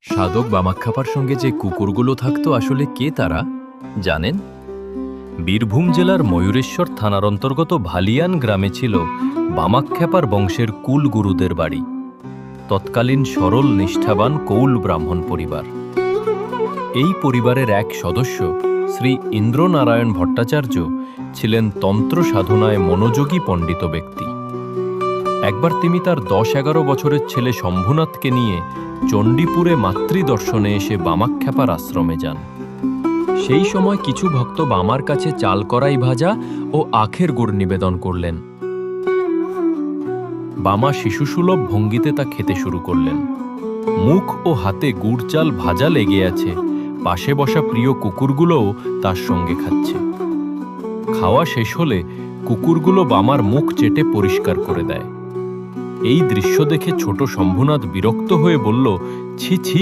সাধক বামাখ্যাপার সঙ্গে যে কুকুরগুলো থাকতো আসলে কে তারা জানেন? বীরভূম জেলার ময়ূরেশ্বর থানার অন্তর্গত ভালিয়ান গ্রামে ছিল বামাখ্যাপার বংশের কুল গুরুদের বাড়ি। তৎকালীন সরল নিষ্ঠাবান কৌল ব্রাহ্মণ পরিবার। এই পরিবারের এক সদস্য শ্রী ইন্দ্রনারায়ণ ভট্টাচার্য ছিলেন তন্ত্র সাধনায় মনোযোগী পণ্ডিত ব্যক্তি। একবার তিনি তার 10-11 বছরের ছেলে শম্ভুনাথকে নিয়ে চণ্ডীপুরে মাতৃদর্শনে এসে বামাখ্যাপার আশ্রমে যান। সেই সময় কিছু ভক্ত বামার কাছে চাল করাই ভাজা ও আখের গুড় নিবেদন করলেন। বামা শিশুসুলভ ভঙ্গিতে তা খেতে শুরু করলেন। মুখ ও হাতে গুড় চাল ভাজা লেগে আছে, পাশে বসা প্রিয় কুকুরগুলোও তার সঙ্গে খাচ্ছে। খাওয়া শেষ হলে কুকুরগুলো বামার মুখ চেটে পরিষ্কার করে দেয়। এই দৃশ্য দেখে ছোট শম্ভুনাথ বিরক্ত হয়ে বলল, ছি ছি,